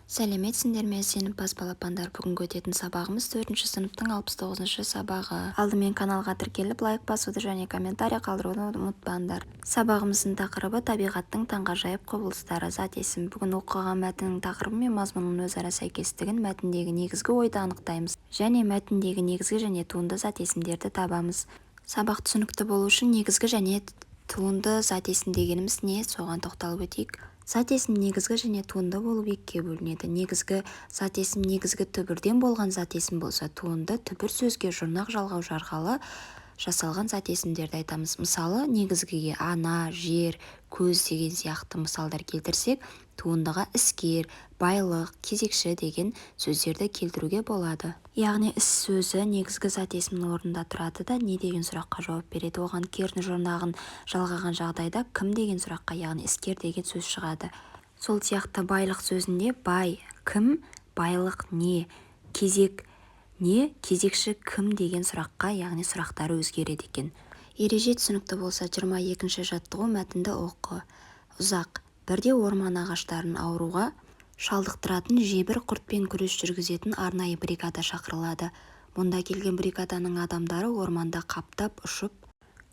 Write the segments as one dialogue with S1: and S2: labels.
S1: Сәлеметсіңдер ме, сенімпаз балапандар? Бүгінгі өтетін сабағымыз 4-ші сыныптың 69-шы сабағы. Алдымен каналға тіркеліп, лайк басуды және комментарий қалдыруды ұмытпаңдар. Сабағымыздың тақырыбы табиғаттың таңғажайып құбылыстары, зат есім. Бүгін оқыған мәтіннің тақырыбы мен мазмұнының өзара сәйкестігін, мәтіндегі негізгі ойды анықтаймыз. Және мәтіндегі негізгі және туынды зат есімдерді табамыз. Сабақ түсінікті болу үшін негізгі және туынды зат есім дегеніміз не? Соған тоқталып өтейік. Зат есім негізгі және туынды болып екіге бөлінеді. Негізгі зат есім негізгі түбірден болған зат есім болса, туынды түбір сөзге жұрнақ жалғау жарғалы жасалған зат есімдерді айтамыз. Мысалы, негізгіге ана, жер, көз деген сияқты мысалдар келтірсек, туындыға іскер, байлық, кезекші деген сөздерді келтіруге болады. Яғни іс сөзі негізгі зат есімнің орнында тұрады да не деген сұраққа жауап береді. Оған керін жұрнағын жалғаған жағдайда кім деген сұраққа, яғни іскер деген сөз шығады. Сол сияқты байлық сөзінде бай кім, байлық не, кезек не, кезекші кім деген сұраққа, яғни сұрақтары өзгереді екен. Ереже түсінікті болса, 22-ші жаттығу мәтінді оқы. Ұзақ. Бірде орман ағаштарын ауруға шалдықтыратын жебір құртпен күрес жүргізетін арнайы бригада шақырылады. Мұнда келген бригаданың адамдары орманда қаптап ұшып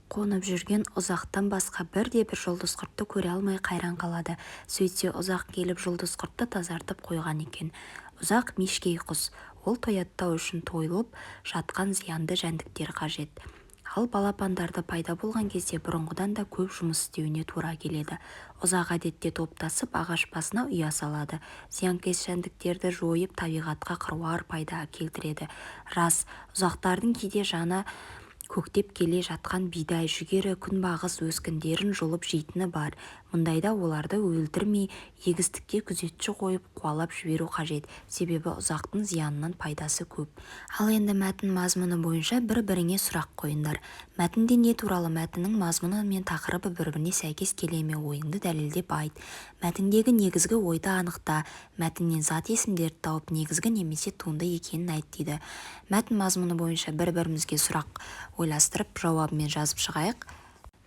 S1: қонып жүрген ұзақтан басқа бірде-бір жұлдыз құртты көре алмай қайран қалады. Сөйтсе ұзақ келіп жұлдыз құртты тазартып қойған екен. Ұзақ мешкей құс. Ол тояттау үшін тойылып жатқан зиянды жәндіктер қажет. Ал балапандарды пайда болған кезде бұрынғыдан да көп жұмыс істеуіне тура келеді. Ұзақ әдетте топтасып ағаш басына ұя салады. Зиянкес жәндіктерді жойып табиғатқа қыруар пайда келтіреді. Рас, ұзақтардың кейде жаны көктеп келе жатқан бидай, жүгері, күнбағыс өскіндерін жұлып жейтіні бар. Мұндайда оларды өлтірмей, егістікке күзетші қойып қуалап жіберу қажет. Себебі ұзақтың зиянынан пайдасы көп. Ал енді мәтін мазмұны бойынша бір-біріңе сұрақ қойыңдар. Мәтінде не туралы? Мәтіннің мазмұны мен тақырыбы бір-біріне сәйкес келе ме? Ойыңды дәлелдеп айт. Мәтіндегі негізгі ойды анықта. Мәтіннен зат есімдерді тауып, негізгі немесе туынды екенін айт дейді. Мәтін мазмұны бойынша бір-бірімізге сұрақ ойластырып, жауабымен жазып шығайық.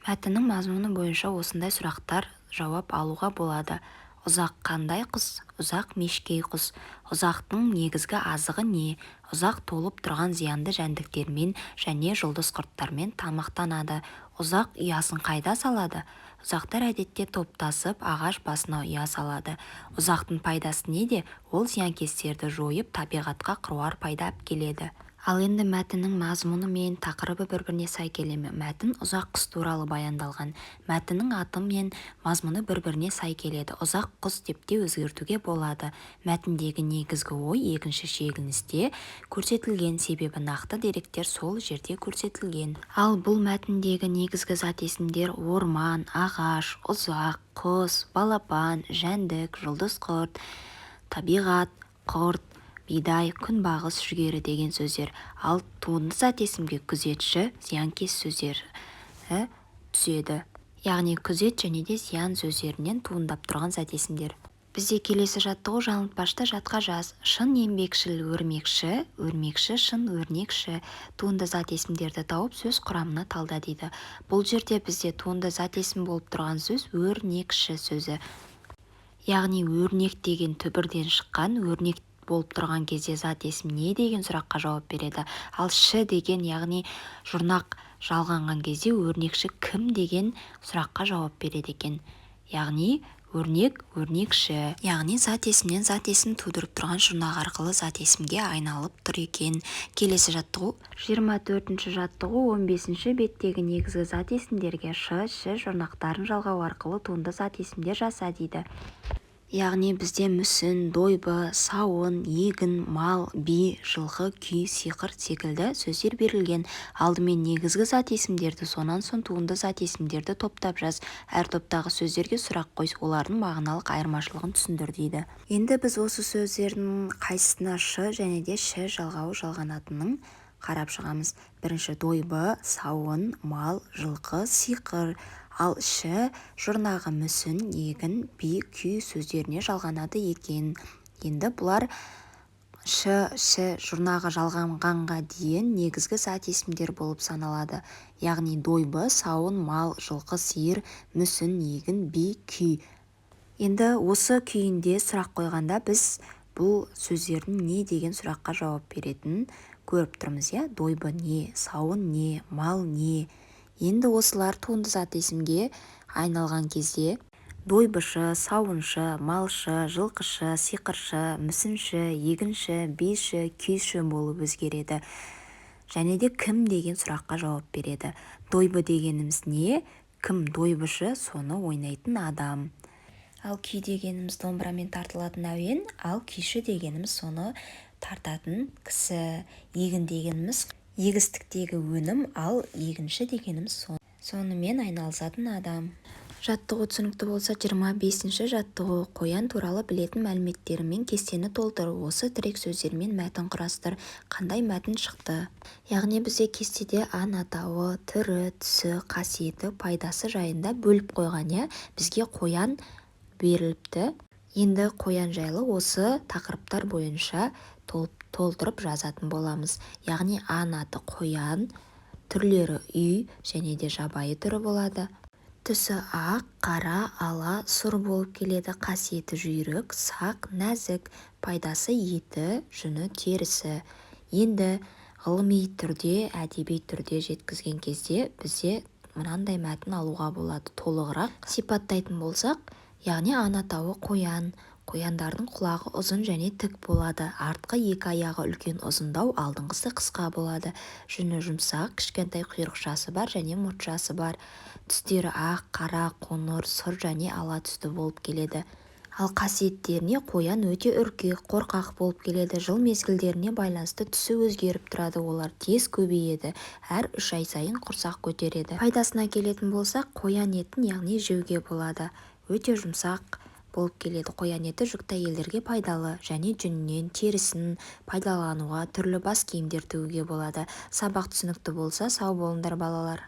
S1: Мәтіннің мазмұны бойынша осындай сұрақтар жауап алуға болады. Ұзақ қандай құс? Ұзақ мешкей құс. Ұзақтың негізгі азығы не? Ұзақ толып тұрған зиянды жәндіктермен және жұлдыз құрттармен тамақтанады. Ұзақ ұясын қайда салады? Ұзақтар әдетте топтасып ағаш басына ұя салады. Ұзақтың пайдасы неде? Ол зиянкестерді жойып табиғатқа қыруар пайда әкеледі. Ал енді мәтіннің мазмұны мен тақырыбы бір-біріне сай келе ме? Мәтін ұзақ құс туралы баяндалған. Мәтіннің аты мен мазмұны бір-біріне сай келеді. Ұзақ құс деп те өзгертуге болады. Мәтіндегі негізгі ой екінші шегіністе көрсетілген, себебі нақты деректер сол жерде көрсетілген. Ал бұл мәтіндегі негізгі зат есімдер орман, ағаш, ұзақ, құс, балапан, жәндік, жұлдыз құрт, табиғат, құрт, бидай, күнбағыс, жүгері деген сөздер. Ал туынды зат есімге күзетші, зиянкес сөздері түседі. Яғни күзет және де зиян сөздерінен туындап тұрған зат есімдер. Бізде келесі жаттығу жаңылтпашты жатқа жаз. Шын еңбекшіл өрмекші, өрмекші, шын өрнекші. Туынды зат есімдерді тауып сөз құрамына талда дейді. Бұл жерде бізде туынды зат есім болып тұрған сөз өрнекші сөзі. Яғни өрнек деген түбірден шыққан, өрнек болып тұрған кезде зат есім не деген сұраққа жауап береді. Ал ші деген, яғни жұрнақ жалғанған кезде өрнекші кім деген сұраққа жауап береді екен. Яғни өрнек, өрнекші. Яғни зат есімнен зат есім тудырып тұрған жұрнақ арқылы зат есімге айналып тұр екен. Келесі жаттығу. 24-ші жаттығу 15-ші беттегі негізгі зат есімдерге ш, ш жұрнақтарын жалғау арқылы туынды зат есімдер жаса дейді. Яғни бізде мүсін, дойбы, сауын, егін, мал, би, жылқы, күй, сиқыр секілді сөздер берілген. Алдымен негізгі зат есімдерді, сонан соң туынды зат есімдерді топтап жаз. Әр топтағы сөздерге сұрақ қой, олардың мағыналық айырмашылығын түсіндір дейді. Енді біз осы сөздердің қайсысына ш және де ш жалғауы жалғанатынын қарап шығамыз. Бірінші дойбы, сауын, мал, жылқы, сиқыр. Ал ш жұрнағы мүсін, егін, би, күй сөздеріне жалғанады екен. Енді бұлар ш жұрнағы жалғанғанға дейін негізгі зат есімдер болып саналады. Яғни дойбы, сауын, мал, жылқы, сиыр, мүсін, егін, би, күй. Енді осы күйінде сұрақ қойғанда біз бұл сөздердің не деген сұраққа жауап беретінін көріп тұрмыз, иә. Дойбы не, сауын не, мал не. Енді осылар туындызаты есімге айналған кезде дойбышы, сауыншы, малшы, жылқышы, сиқыршы, мүсінші, егінші, биші, күйші болып өзгереді. Және де кім деген сұраққа жауап береді. Дойбы дегеніміз не? Кім дойбышы? Соны ойнайтын адам. Ал күй дегеніміз домбырамен тартылатын әуен, ал күйші дегеніміз соны тартатын кісі. Егін дегеніміз егістіктегі өнім, ал егінші дегеніміз сонымен айналысатын адам. Жаттығу түсінікті болса, 25-ші жаттығу. Қоян туралы білетін мәліметтерімен кестені толтыр. Осы тірек сөздермен мәтін құрастыр. Қандай мәтін шықты? Яғни бізде кестеде аң атауы, түрі, түсі, қасиеті, пайдасы жайында бөліп қойған, иә. Бізге қоян беріліпті. Енді қоян жайлы осы тақырыптар бойынша толтырып жазатын боламыз. Яғни аң аты қоян, түрлері үй және де жабайы түрі болады. Түсі ақ, қара, ала, сұр болып келеді. Қасиеті жүйрік, сақ, нәзік. Пайдасы еті, жүні, терісі. Енді ғылыми түрде, әдеби түрде жеткізген кезде бізде мынандай мәтін алуға болады. Толығырақ сипаттайтын болсақ, яғни аң атауы қоян. Қояндардың құлағы ұзын және тік болады. Артқы екі аяғы үлкен ұзындау, алдыңғысы қысқа болады. Жүні жұмсақ, кішкентай құйрықшасы бар және мұртшасы бар. Түстері ақ, қара, қоңыр, сұр және ала түсті болып келеді. Ал қасиеттеріне қоян өте үркек, қорқақ болып келеді. Жыл мезгілдеріне байланысты түсі өзгеріп тұрады. Олар тез көбейеді. Әр 3 ай сайын құрсақ көтереді. Пайдасына келетін болсақ, қоян етін яғни жеуге болады. Өте жұмсақ болып келеді. Қоян еті жүкті әйелдерге пайдалы және жүнінен терісін пайдалануға, түрлі бас киімдер тігуге болады. Сабақ түсінікті болса, сау болыңдар балалар.